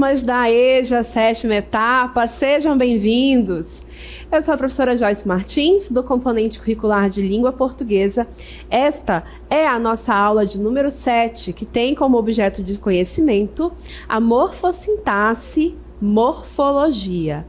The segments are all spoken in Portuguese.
turmas da EJA, sétima etapa, sejam bem-vindos. Eu sou a professora Joyce Martins, do componente curricular de língua portuguesa. Esta é a nossa aula de número 7, que tem como objeto de conhecimento a morfossintaxe, morfologia.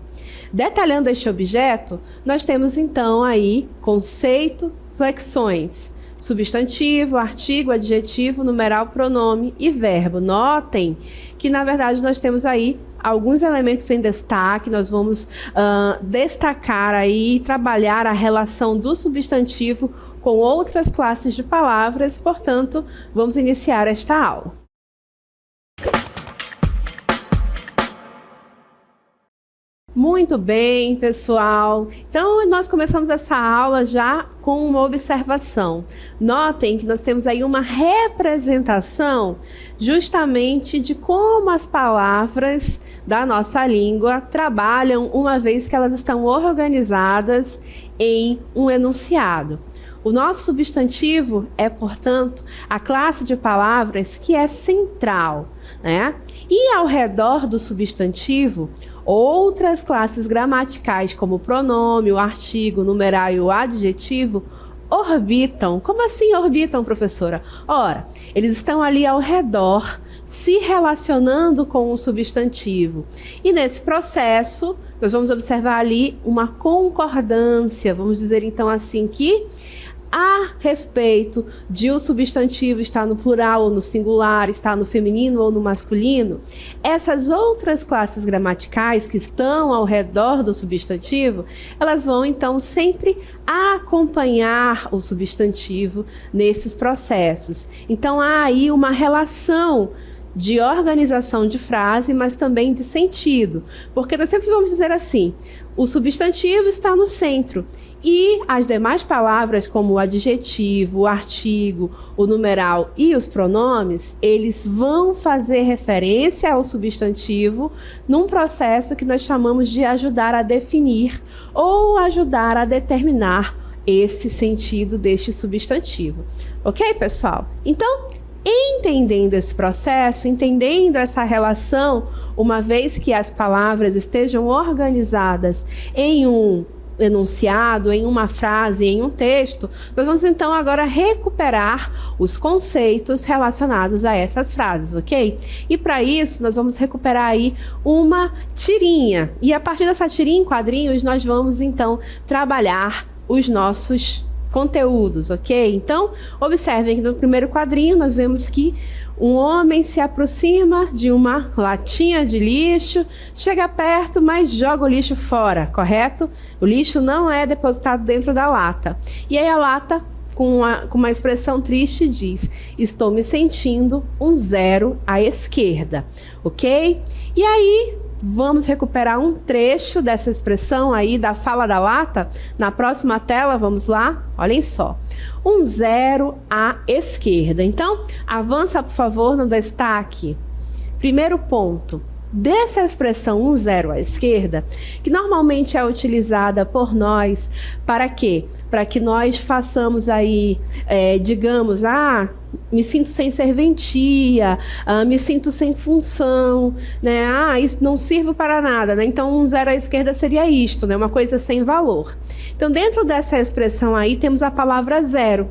Detalhando este objeto, nós temos então aí conceito, flexões, substantivo, artigo, adjetivo, numeral, pronome e verbo. Notem que, na verdade, nós temos aí alguns elementos em destaque. Nós vamos destacar aí e trabalhar a relação do substantivo com outras classes de palavras. Portanto, vamos iniciar esta aula. Muito bem, pessoal. Então, nós começamos essa aula já com uma observação. Notem que nós temos aí uma representação justamente de como as palavras da nossa língua trabalham uma vez que elas estão organizadas em um enunciado. O nosso substantivo é, portanto, a classe de palavras que é central, né? E ao redor do substantivo, outras classes gramaticais, como o pronome, o artigo, o numeral e o adjetivo, orbitam. Como assim orbitam, professora? Ora, eles estão ali ao redor, se relacionando com o substantivo. E nesse processo, nós vamos observar ali uma concordância, vamos dizer então assim que a respeito de o substantivo estar no plural ou no singular, estar no feminino ou no masculino, essas outras classes gramaticais que estão ao redor do substantivo, elas vão então sempre acompanhar o substantivo nesses processos. Então há aí uma relação de organização de frase, mas também de sentido, porque nós sempre vamos dizer assim: o substantivo está no centro e as demais palavras, como o adjetivo, o artigo, o numeral e os pronomes, eles vão fazer referência ao substantivo num processo que nós chamamos de ajudar a definir ou ajudar a determinar esse sentido deste substantivo. Ok, pessoal? Então, entendendo esse processo, entendendo essa relação, uma vez que as palavras estejam organizadas em um enunciado, em uma frase, em um texto, nós vamos então agora recuperar os conceitos relacionados a essas frases, ok? E para isso, nós vamos recuperar aí uma tirinha. E a partir dessa tirinha em quadrinhos, nós vamos então trabalhar os nossos conteúdos, ok? Então, observem que no primeiro quadrinho nós vemos que um homem se aproxima de uma latinha de lixo, chega perto, mas joga o lixo fora, correto? O lixo não é depositado dentro da lata. E aí a lata, com uma expressão triste, diz: estou me sentindo um zero à esquerda, ok? E aí vamos recuperar um trecho dessa expressão aí da fala da lata. Na próxima tela, vamos lá? Olhem só. Um zero à esquerda. Então, avança, por favor, no destaque. Primeiro ponto. Dessa expressão um zero à esquerda, que normalmente é utilizada por nós para quê? Para que nós façamos aí, digamos, me sinto sem serventia, me sinto sem função, né? Isso não sirvo para nada, né? Então um zero à esquerda seria isto, né? Uma coisa sem valor. Então dentro dessa expressão aí temos a palavra zero.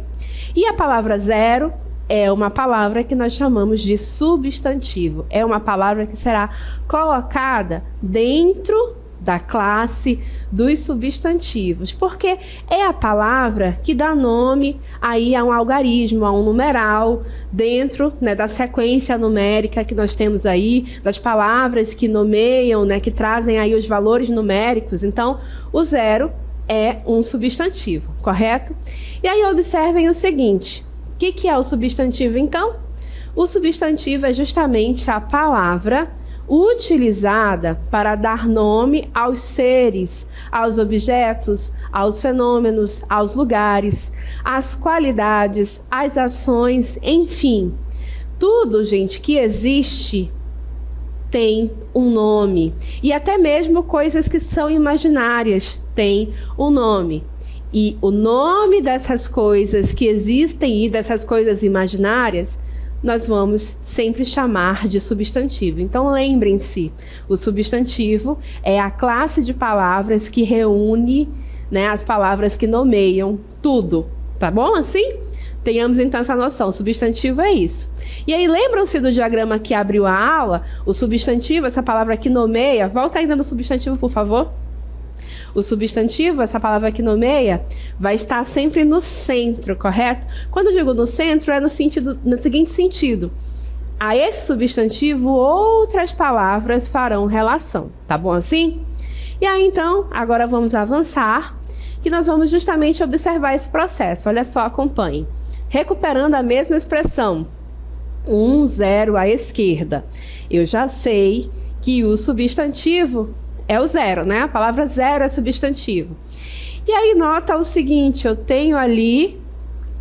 E a palavra zero é uma palavra que nós chamamos de substantivo. É uma palavra que será colocada dentro da classe dos substantivos, porque é a palavra que dá nome aí a um algarismo, a um numeral, dentro, né, da sequência numérica que nós temos aí, das palavras que nomeiam, né, que trazem aí os valores numéricos. Então, o zero é um substantivo, correto? E aí observem o seguinte: o que é o substantivo, então? O substantivo é justamente a palavra utilizada para dar nome aos seres, aos objetos, aos fenômenos, aos lugares, às qualidades, às ações, enfim. Tudo, gente, que existe tem um nome. E até mesmo coisas que são imaginárias têm um nome. E o nome dessas coisas que existem e dessas coisas imaginárias nós vamos sempre chamar de substantivo. Então, lembrem-se, o substantivo é a classe de palavras que reúne, né, as palavras que nomeiam tudo. Tá bom assim? Tenhamos então essa noção, o substantivo é isso. E aí, lembram-se do diagrama que abriu a aula? O substantivo, essa palavra que nomeia, volta ainda no substantivo, por favor. O substantivo, essa palavra que nomeia, vai estar sempre no centro, correto? Quando eu digo no centro, é no seguinte sentido. A esse substantivo, outras palavras farão relação. Tá bom assim? E aí, então, agora vamos avançar, que nós vamos justamente observar esse processo. Olha só, acompanhe. Recuperando a mesma expressão, 0 à esquerda. Eu já sei que o substantivo é o 0, né? A palavra 0 é substantivo. E aí nota o seguinte, eu tenho ali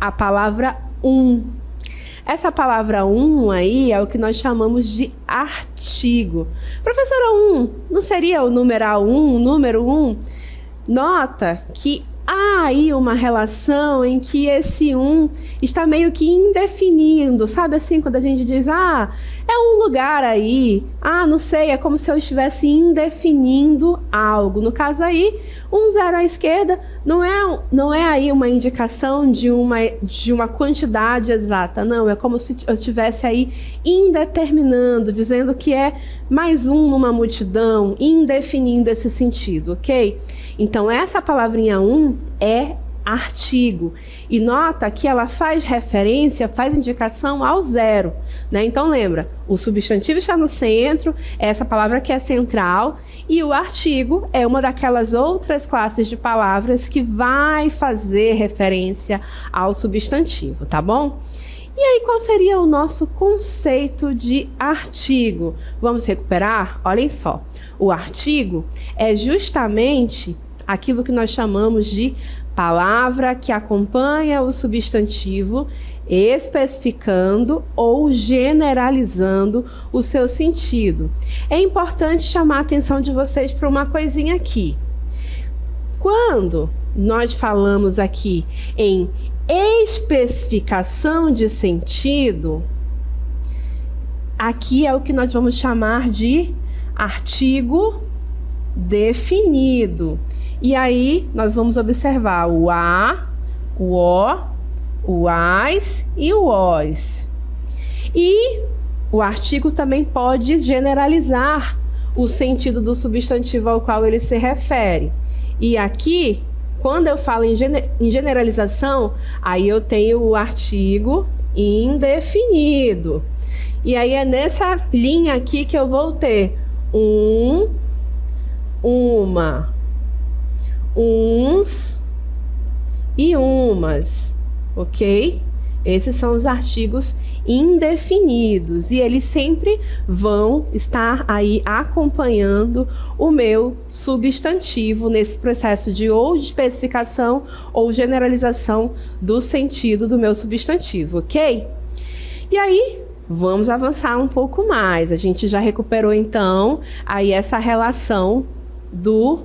a palavra Essa palavra aí é o que nós chamamos de artigo. Professora, não seria o numeral o número 1? Nota que há aí uma relação em que esse está meio que indefinindo, sabe assim, quando a gente diz, é um lugar aí, não sei, é como se eu estivesse indefinindo algo. No caso aí, 0 à esquerda não é aí uma indicação de uma quantidade exata, não, é como se eu estivesse aí indeterminando, dizendo que é mais numa multidão, indefinindo esse sentido, ok? Então, essa palavrinha é artigo. E nota que ela faz referência, faz indicação ao 0, né? Então, lembra, o substantivo está no centro, é essa palavra que é central, e o artigo é uma daquelas outras classes de palavras que vai fazer referência ao substantivo, tá bom? E aí, qual seria o nosso conceito de artigo? Vamos recuperar? Olhem só. O artigo é justamente aquilo que nós chamamos de palavra que acompanha o substantivo, especificando ou generalizando o seu sentido. É importante chamar a atenção de vocês para uma coisinha aqui. Quando nós falamos aqui em especificação de sentido, aqui é o que nós vamos chamar de artigo definido. E aí, nós vamos observar o a, o o, o as e o os. E o artigo também pode generalizar o sentido do substantivo ao qual ele se refere. E aqui, quando eu falo em generalização, aí eu tenho o artigo indefinido. E aí é nessa linha aqui que eu vou ter uma, uns e umas, ok? Esses são os artigos indefinidos e eles sempre vão estar aí acompanhando o meu substantivo nesse processo de ou especificação ou generalização do sentido do meu substantivo, ok? E aí, vamos avançar um pouco mais. A gente já recuperou então aí essa relação do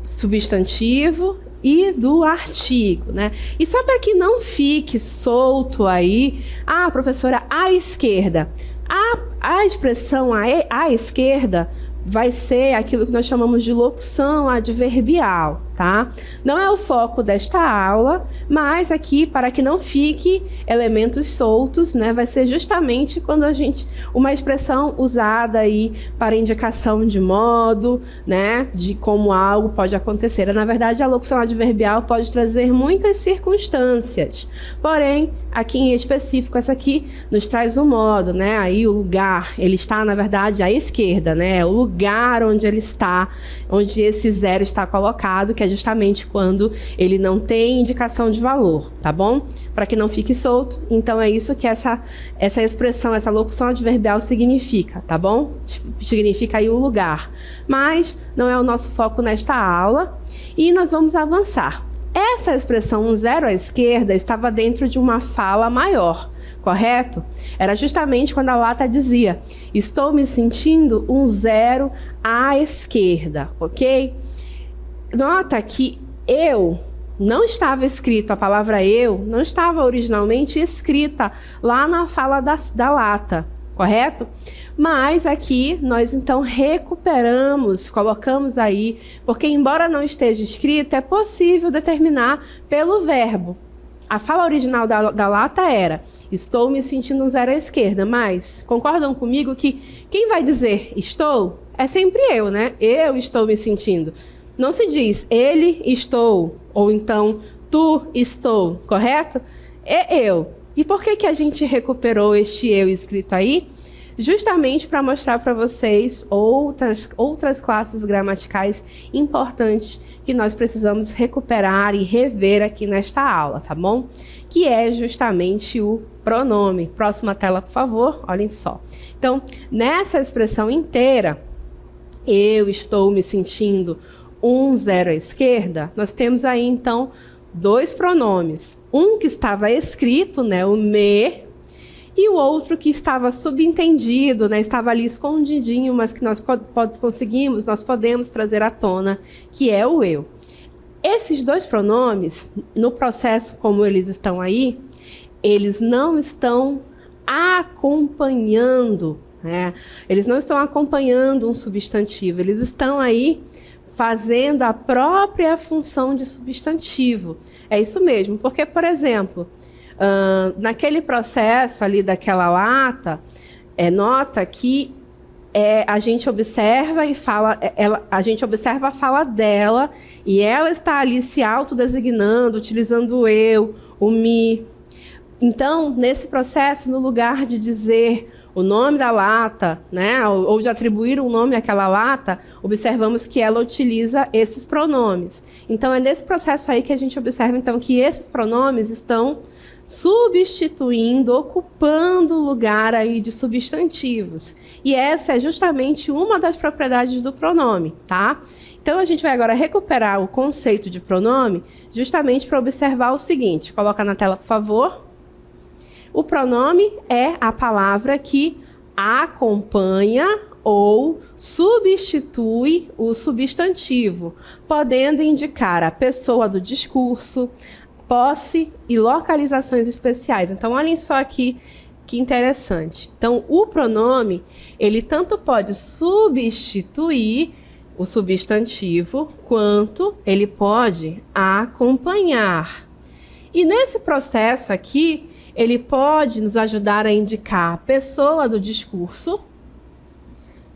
substantivo e do artigo, né? E só para que não fique solto aí, professora, à esquerda. A expressão à esquerda vai ser aquilo que nós chamamos de locução adverbial, tá? Não é o foco desta aula, mas aqui, para que não fique elementos soltos, né, vai ser justamente quando uma expressão usada aí para indicação de modo, né, de como algo pode acontecer. Na verdade, a locução adverbial pode trazer muitas circunstâncias, porém, aqui em específico, essa aqui nos traz o modo, né, aí o lugar, ele está, na verdade, à esquerda, né, o lugar onde ele está, onde esse 0 está colocado, que é justamente quando ele não tem indicação de valor, tá bom? Para que não fique solto, então é isso que essa expressão, essa locução adverbial significa, tá bom? Significa aí o lugar. Mas não é o nosso foco nesta aula e nós vamos avançar. Essa expressão 0 à esquerda estava dentro de uma fala maior, correto? Era justamente quando a Lata dizia, estou me sentindo 0 à esquerda, ok? Nota que eu não estava escrito, a palavra eu não estava originalmente escrita lá na fala da lata, correto? Mas aqui nós então recuperamos, colocamos aí, porque embora não esteja escrito, é possível determinar pelo verbo. A fala original da lata era: estou me sentindo um zero à esquerda, mas concordam comigo que quem vai dizer estou é sempre eu, né? Eu estou me sentindo. Não se diz ele estou, ou então tu estou, correto? É eu. E por que a gente recuperou este eu escrito aí? Justamente para mostrar para vocês outras classes gramaticais importantes que nós precisamos recuperar e rever aqui nesta aula, tá bom? Que é justamente o pronome. Próxima tela, por favor, olhem só. Então, nessa expressão inteira, eu estou me sentindo um zero à esquerda, nós temos aí, então, dois pronomes. Um que estava escrito, né, o me, e o outro que estava subentendido, né, estava ali escondidinho, mas que nós podemos trazer à tona, que é o eu. Esses dois pronomes, no processo como eles estão aí, eles não estão acompanhando, né? Eles não estão acompanhando um substantivo, eles estão aí fazendo a própria função de substantivo. É isso mesmo, porque, por exemplo, naquele processo ali daquela lata, nota que a gente observa e fala, a gente observa a fala dela e ela está ali se autodesignando, utilizando o eu, o me. Então, nesse processo, no lugar de dizer o nome da lata, né, ou de atribuir um nome àquela lata, observamos que ela utiliza esses pronomes. Então, é nesse processo aí que a gente observa, então, que esses pronomes estão substituindo, ocupando o lugar aí de substantivos. E essa é justamente uma das propriedades do pronome, tá? Então, a gente vai agora recuperar o conceito de pronome justamente para observar o seguinte. Coloca na tela, por favor. O pronome é a palavra que acompanha ou substitui o substantivo, podendo indicar a pessoa do discurso, posse e localizações especiais. Então, olhem só aqui que interessante. Então, o pronome, ele tanto pode substituir o substantivo, quanto ele pode acompanhar. E nesse processo aqui, ele pode nos ajudar a indicar a pessoa do discurso,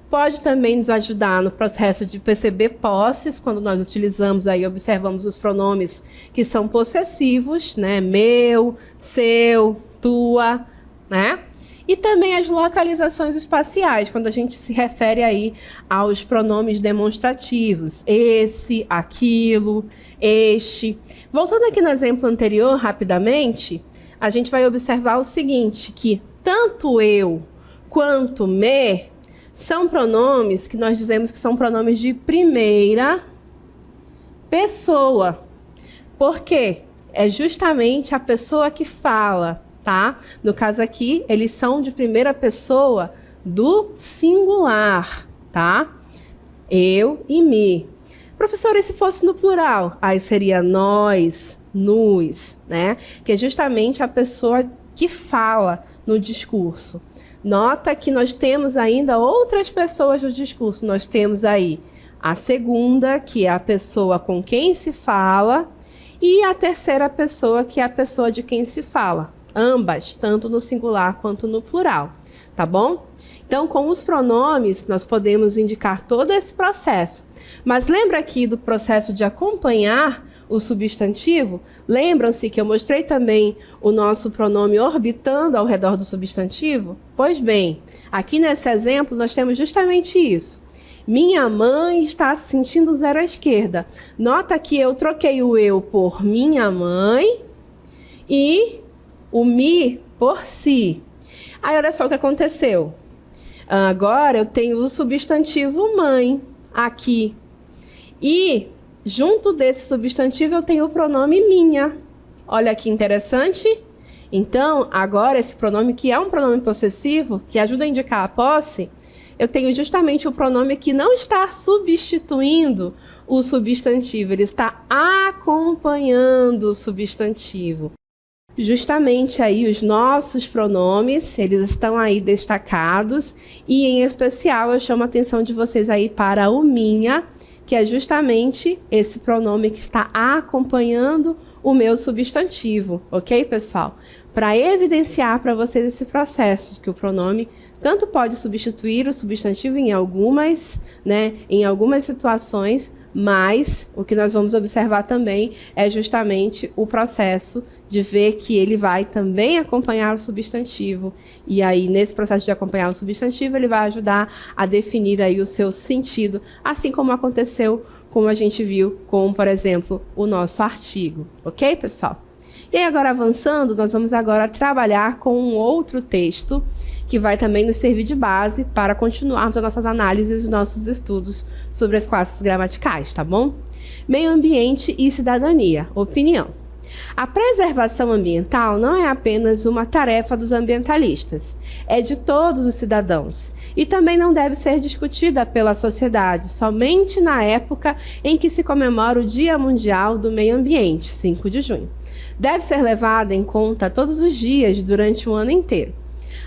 pode também nos ajudar no processo de perceber posses, quando nós utilizamos aí, observamos os pronomes que são possessivos, né? Meu, seu, tua, né? E também as localizações espaciais, quando a gente se refere aí aos pronomes demonstrativos, esse, aquilo, este. Voltando aqui no exemplo anterior, rapidamente, a gente vai observar o seguinte, que tanto eu quanto me são pronomes que nós dizemos que são pronomes de primeira pessoa. Por quê? É justamente a pessoa que fala, tá? No caso aqui, eles são de primeira pessoa do singular, tá? Eu e me. Professora, e se fosse no plural? Aí seria nós, nos, né? Que é justamente a pessoa que fala no discurso. Nota que nós temos ainda outras pessoas no discurso. Nós temos aí a segunda, que é a pessoa com quem se fala, e a terceira pessoa, que é a pessoa de quem se fala. Ambas, tanto no singular quanto no plural, tá bom? Então, com os pronomes, nós podemos indicar todo esse processo. Mas lembra aqui do processo de acompanhar o substantivo? Lembram-se que eu mostrei também o nosso pronome orbitando ao redor do substantivo? Pois bem, aqui nesse exemplo nós temos justamente isso. Minha mãe está se sentindo zero à esquerda. Nota que eu troquei o eu por minha mãe e o me por si. Aí olha só o que aconteceu. Agora eu tenho o substantivo mãe aqui. E junto desse substantivo eu tenho o pronome minha. Olha que interessante. Então, agora esse pronome, que é um pronome possessivo, que ajuda a indicar a posse, eu tenho justamente o pronome que não está substituindo o substantivo, ele está acompanhando o substantivo. Justamente aí os nossos pronomes, eles estão aí destacados e em especial eu chamo a atenção de vocês aí para o minha, que é justamente esse pronome que está acompanhando o meu substantivo, ok, pessoal? Para evidenciar para vocês esse processo, que o pronome tanto pode substituir o substantivo em algumas situações, mas o que nós vamos observar também é justamente o processo de ver que ele vai também acompanhar o substantivo. E aí, nesse processo de acompanhar o substantivo, ele vai ajudar a definir aí o seu sentido, assim como aconteceu, como a gente viu com, por exemplo, o nosso artigo. Ok, pessoal? E aí, agora avançando, nós vamos agora trabalhar com um outro texto que vai também nos servir de base para continuarmos as nossas análises e os nossos estudos sobre as classes gramaticais, tá bom? Meio ambiente e cidadania. Opinião. A preservação ambiental não é apenas uma tarefa dos ambientalistas, é de todos os cidadãos e também não deve ser discutida pela sociedade somente na época em que se comemora o Dia Mundial do Meio Ambiente, 5 de junho. Deve ser levada em conta todos os dias durante o ano inteiro.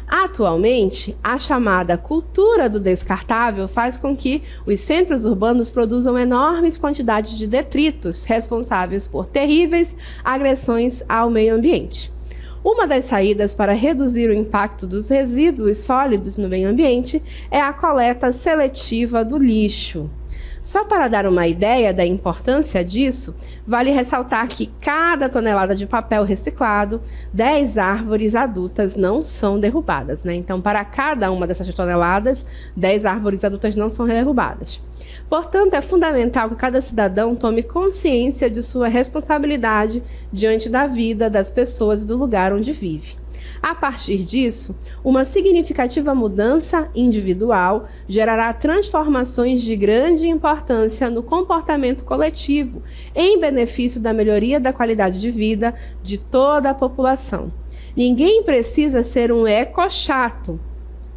Atualmente, a chamada cultura do descartável faz com que os centros urbanos produzam enormes quantidades de detritos responsáveis por terríveis agressões ao meio ambiente. Uma das saídas para reduzir o impacto dos resíduos sólidos no meio ambiente é a coleta seletiva do lixo. Só para dar uma ideia da importância disso, vale ressaltar que cada tonelada de papel reciclado, 10 árvores adultas não são derrubadas, né? Então, para cada uma dessas toneladas, 10 árvores adultas não são derrubadas. Portanto, é fundamental que cada cidadão tome consciência de sua responsabilidade diante da vida das pessoas e do lugar onde vive. A partir disso, uma significativa mudança individual gerará transformações de grande importância no comportamento coletivo, em benefício da melhoria da qualidade de vida de toda a população. Ninguém precisa ser um ecochato,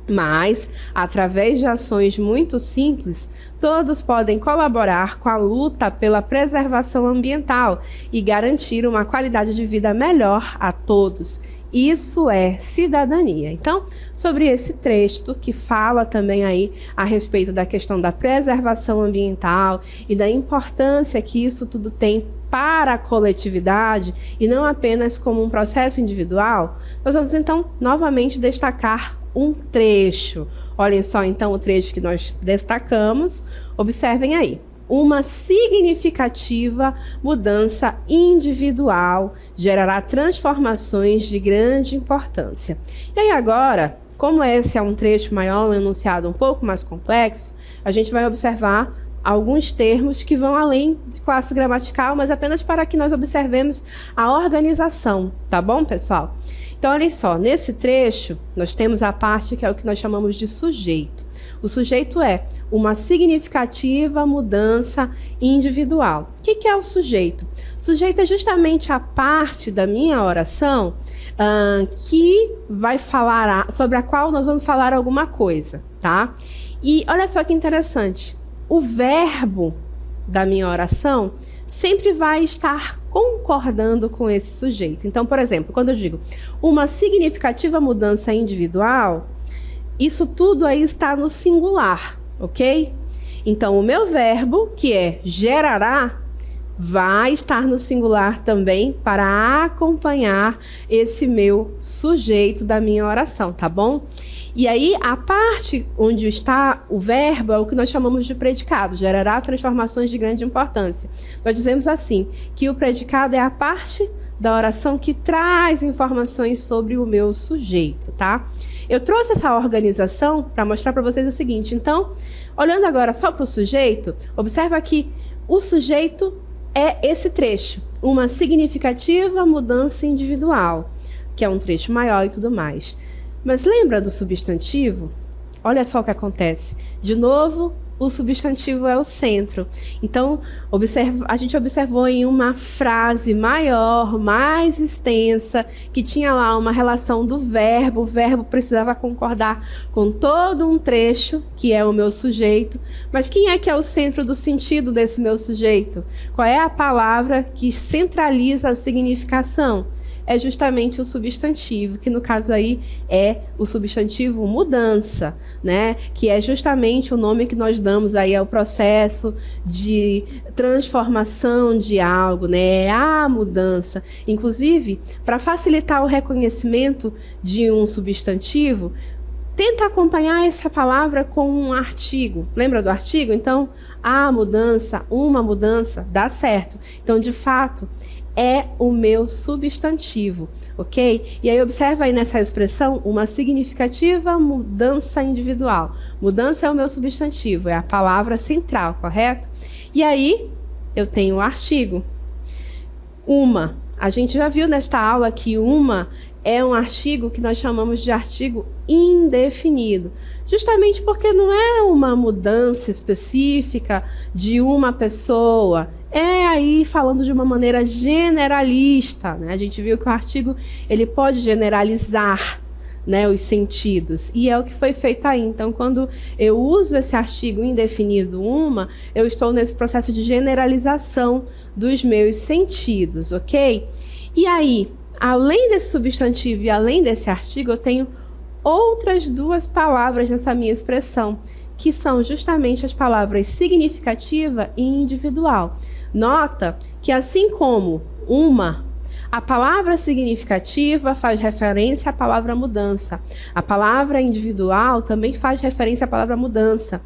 mas, através de ações muito simples, todos podem colaborar com a luta pela preservação ambiental e garantir uma qualidade de vida melhor a todos. Isso é cidadania. Então, sobre esse trecho que fala também aí a respeito da questão da preservação ambiental e da importância que isso tudo tem para a coletividade e não apenas como um processo individual, nós vamos então novamente destacar um trecho. Olhem só então o trecho que nós destacamos, observem aí. Uma significativa mudança individual gerará transformações de grande importância. E aí agora, como esse é um trecho maior, um enunciado um pouco mais complexo, a gente vai observar alguns termos que vão além de classe gramatical, mas apenas para que nós observemos a organização, tá bom, pessoal? Então, olhem só, nesse trecho, nós temos a parte que é o que nós chamamos de sujeito. O sujeito é uma significativa mudança individual. O que é o sujeito? O sujeito é justamente a parte da minha oração que vai falar sobre a qual nós vamos falar alguma coisa, tá? E olha só que interessante. O verbo da minha oração sempre vai estar concordando com esse sujeito. Então, por exemplo, quando eu digo uma significativa mudança individual, isso tudo aí está no singular, ok? Então, o meu verbo, que é gerará, vai estar no singular também para acompanhar esse meu sujeito da minha oração, tá bom? E aí, a parte onde está o verbo é o que nós chamamos de predicado, gerará transformações de grande importância. Nós dizemos assim, que o predicado é a parte da oração que traz informações sobre o meu sujeito, tá? Eu trouxe essa organização para mostrar para vocês o seguinte. Então, olhando agora só para o sujeito, observa que o sujeito é esse trecho, uma significativa mudança individual, que é um trecho maior e tudo mais. Mas lembra do substantivo? Olha só o que acontece. De novo, o substantivo é o centro. Então, a gente observou em uma frase maior, mais extensa, que tinha lá uma relação do verbo. O verbo precisava concordar com todo um trecho, que é o meu sujeito. Mas quem é que é o centro do sentido desse meu sujeito? Qual é a palavra que centraliza a significação? É justamente o substantivo, que no caso aí é o substantivo mudança, né? Que é justamente o nome que nós damos aí ao processo de transformação de algo, né? É a mudança. Inclusive, para facilitar o reconhecimento de um substantivo, tenta acompanhar essa palavra com um artigo. Lembra do artigo? Então, a mudança, uma mudança, dá certo. Então, de fato, é o meu substantivo, ok? E aí observa aí nessa expressão uma significativa mudança individual. Mudança é o meu substantivo, é a palavra central, correto? E aí eu tenho o artigo. Uma. A gente já viu nesta aula que uma é um artigo que nós chamamos de artigo indefinido. Justamente porque não é uma mudança específica de uma pessoa. É aí falando de uma maneira generalista, né? A gente viu que o artigo ele pode generalizar, né, os sentidos, e é o que foi feito aí. Então, quando eu uso esse artigo indefinido uma, eu estou nesse processo de generalização dos meus sentidos, ok? E aí, além desse substantivo e além desse artigo, eu tenho outras duas palavras nessa minha expressão, que são justamente as palavras significativa e individual. Nota que, assim como uma, a palavra significativa faz referência à palavra mudança. A palavra individual também faz referência à palavra mudança.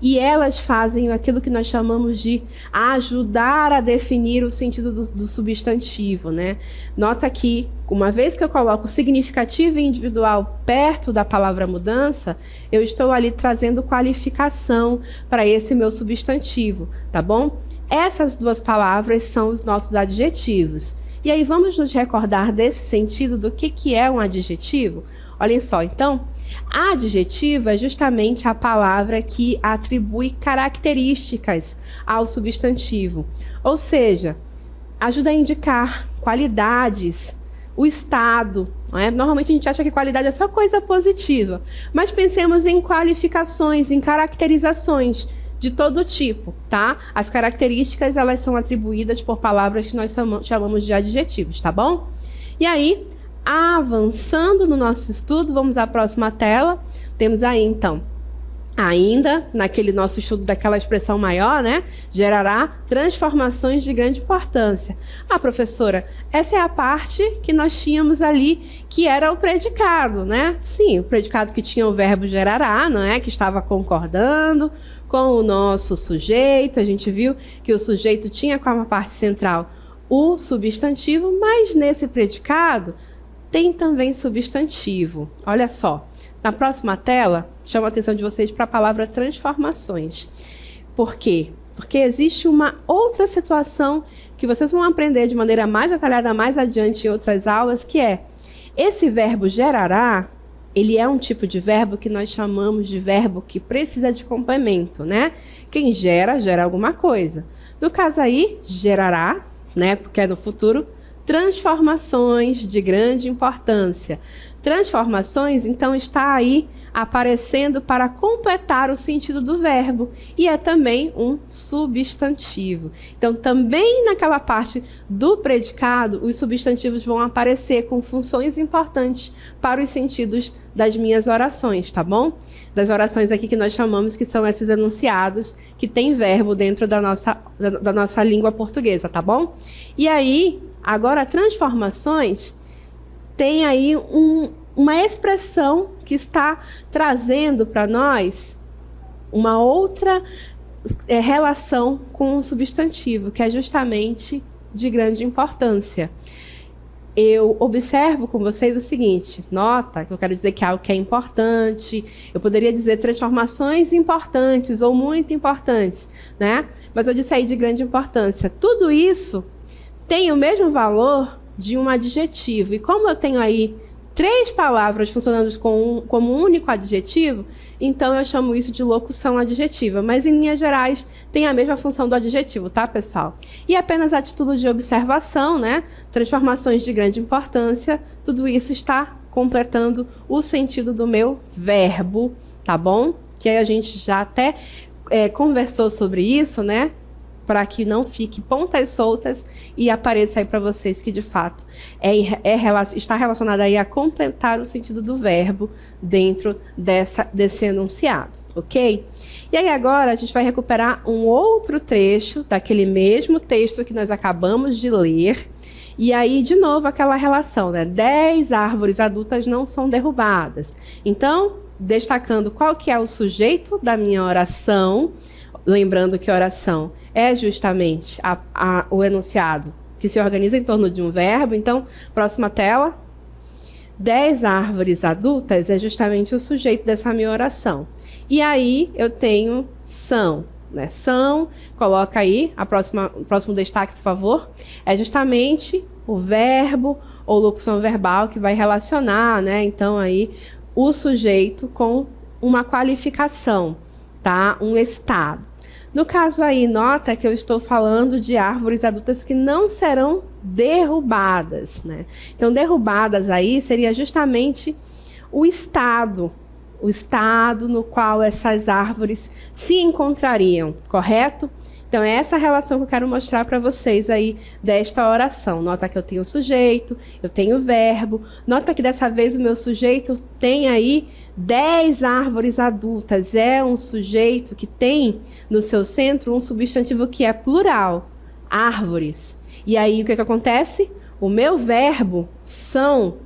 E elas fazem aquilo que nós chamamos de ajudar a definir o sentido do substantivo, né? Nota que, uma vez que eu coloco significativo e individual perto da palavra mudança, eu estou ali trazendo qualificação para esse meu substantivo, tá bom? Essas duas palavras são os nossos adjetivos. E aí vamos nos recordar desse sentido do que é um adjetivo? Olhem só, então, adjetivo é justamente a palavra que atribui características ao substantivo. Ou seja, ajuda a indicar qualidades, o estado. Não é? Normalmente a gente acha que qualidade é só coisa positiva, mas pensemos em qualificações, em caracterizações de todo tipo, tá? As características, elas são atribuídas por palavras que nós chamamos de adjetivos, tá bom? E aí, avançando no nosso estudo, vamos à próxima tela. Temos aí, então, ainda naquele nosso estudo daquela expressão maior, né? Gerará transformações de grande importância. Ah, professora, essa é a parte que nós tínhamos ali, que era o predicado, né? Sim, o predicado que tinha o verbo gerará, não é? Que estava concordando com o nosso sujeito. A gente viu que o sujeito tinha como parte central o substantivo, mas nesse predicado tem também substantivo. Olha só, na próxima tela, chamo a atenção de vocês para a palavra transformações. Por quê? Porque existe uma outra situação que vocês vão aprender de maneira mais detalhada mais adiante em outras aulas, que é esse verbo gerará. Ele é um tipo de verbo que nós chamamos de verbo que precisa de complemento, né? Quem gera, gera alguma coisa. No caso aí, gerará, né? Porque é no futuro, transformações de grande importância. Transformações, então, está aí aparecendo para completar o sentido do verbo e é também um substantivo. Então, também naquela parte do predicado, os substantivos vão aparecer com funções importantes para os sentidos das minhas orações, tá bom? Das orações aqui que nós chamamos, que são esses enunciados que tem verbo dentro da nossa língua portuguesa, tá bom? E aí, agora, transformações tem aí uma expressão que está trazendo para nós uma outra relação com o substantivo, que é justamente de grande importância. Eu observo com vocês o seguinte, nota que eu quero dizer que é algo que é importante, eu poderia dizer transformações importantes ou muito importantes, né? Mas eu disse aí de grande importância. Tudo isso tem o mesmo valor de um adjetivo. E como eu tenho aí 3 palavras funcionando como um único adjetivo, então eu chamo isso de locução adjetiva. Mas, em linhas gerais, tem a mesma função do adjetivo, tá, pessoal? E apenas a título de observação, né? Transformações de grande importância, tudo isso está completando o sentido do meu verbo, tá bom? Que aí a gente já até conversou sobre isso, né? Para que não fique pontas soltas e apareça aí para vocês que de fato está relacionado aí a completar o sentido do verbo dentro desse enunciado, ok? E aí agora a gente vai recuperar um outro trecho daquele mesmo texto que nós acabamos de ler. E aí, de novo, aquela relação, né? 10 árvores adultas não são derrubadas. Então, destacando qual que é o sujeito da minha oração, lembrando que oração é justamente o enunciado que se organiza em torno de um verbo. Então, próxima tela. 10 árvores adultas é justamente o sujeito dessa minha oração. E aí eu tenho são, né? São, coloca aí o próximo destaque, por favor. É justamente o verbo ou locução verbal que vai relacionar, né? Então aí o sujeito com uma qualificação, tá? Um estado. No caso aí, nota que eu estou falando de árvores adultas que não serão derrubadas, né? Então, derrubadas aí seria justamente o estado no qual essas árvores se encontrariam, correto? Então, é essa relação que eu quero mostrar para vocês aí desta oração. Nota que eu tenho sujeito, eu tenho verbo. Nota que dessa vez o meu sujeito tem aí 10 árvores adultas. É um sujeito que tem no seu centro um substantivo que é plural, árvores. E aí, o que acontece? O meu verbo, são,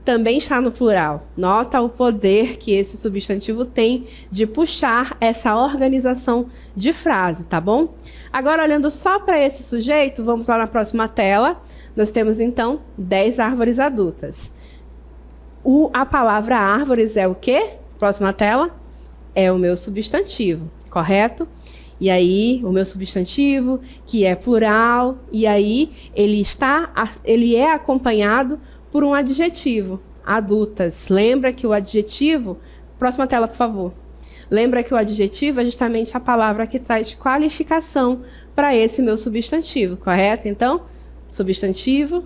também está no plural. Nota o poder que esse substantivo tem de puxar essa organização de frase, tá bom? Agora, olhando só para esse sujeito, vamos lá na próxima tela. Nós temos, então, 10 árvores adultas. A palavra árvores é o quê? Próxima tela. É o meu substantivo, correto? E aí, o meu substantivo, que é plural, e aí ele é acompanhado por um adjetivo, adultas. Lembra que o adjetivo... Próxima tela, por favor. Lembra que o adjetivo é justamente a palavra que traz qualificação para esse meu substantivo, correto? Então, substantivo,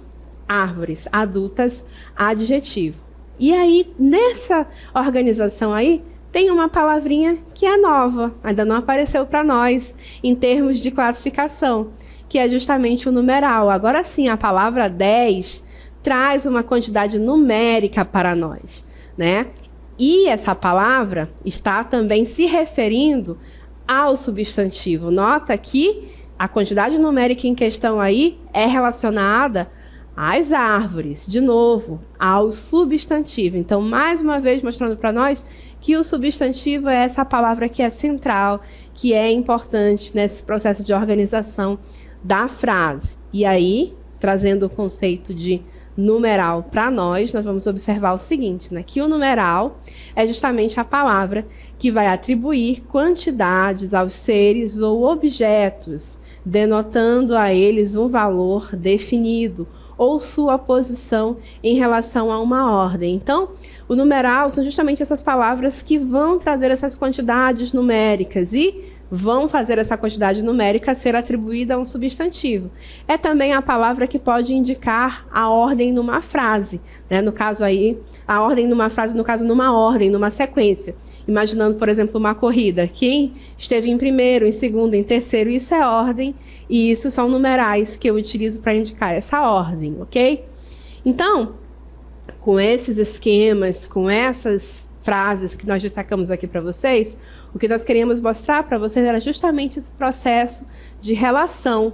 árvores, adultas, adjetivo. E aí, nessa organização aí, tem uma palavrinha que é nova, ainda não apareceu para nós, em termos de classificação, que é justamente o numeral. Agora sim, a palavra 10 traz uma quantidade numérica para nós, né? E essa palavra está também se referindo ao substantivo. Nota que a quantidade numérica em questão aí é relacionada às árvores, de novo, ao substantivo. Então, mais uma vez, mostrando para nós que o substantivo é essa palavra que é central, que é importante nesse processo de organização da frase. E aí, trazendo o conceito de numeral para nós vamos observar o seguinte, né? Que o numeral é justamente a palavra que vai atribuir quantidades aos seres ou objetos, denotando a eles um valor definido ou sua posição em relação a uma ordem. Então, o numeral são justamente essas palavras que vão trazer essas quantidades numéricas e vão fazer essa quantidade numérica ser atribuída a um substantivo. É também a palavra que pode indicar a ordem numa frase, né? No caso aí, a ordem numa frase, no caso, numa ordem, numa sequência. Imaginando, por exemplo, uma corrida. Quem esteve em primeiro, em segundo, em terceiro, isso é ordem, e isso são numerais que eu utilizo para indicar essa ordem, ok? Então, com esses esquemas, com essas frases que nós destacamos aqui para vocês, o que nós queríamos mostrar para vocês era justamente esse processo de relação.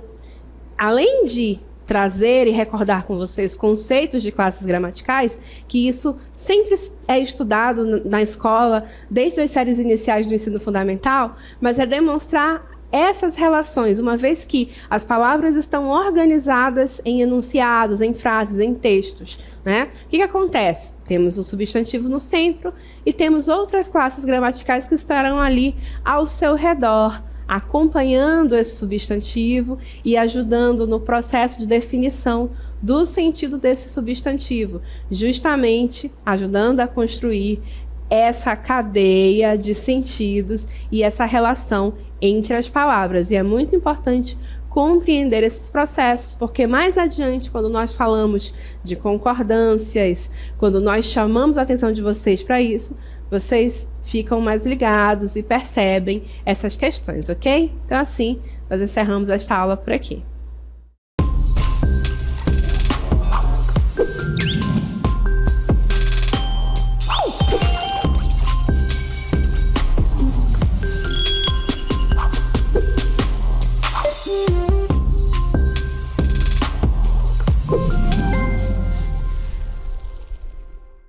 Além de trazer e recordar com vocês conceitos de classes gramaticais, que isso sempre é estudado na escola, desde as séries iniciais do ensino fundamental, mas é demonstrar essas relações, uma vez que as palavras estão organizadas em enunciados, em frases, em textos, né? O que acontece? Temos o substantivo no centro e temos outras classes gramaticais que estarão ali ao seu redor, acompanhando esse substantivo e ajudando no processo de definição do sentido desse substantivo, justamente ajudando a construir essa cadeia de sentidos e essa relação entre as palavras. E é muito importante compreender esses processos, porque mais adiante, quando nós falamos de concordâncias, quando nós chamamos a atenção de vocês para isso, vocês ficam mais ligados e percebem essas questões, ok? Então, assim, nós encerramos esta aula por aqui.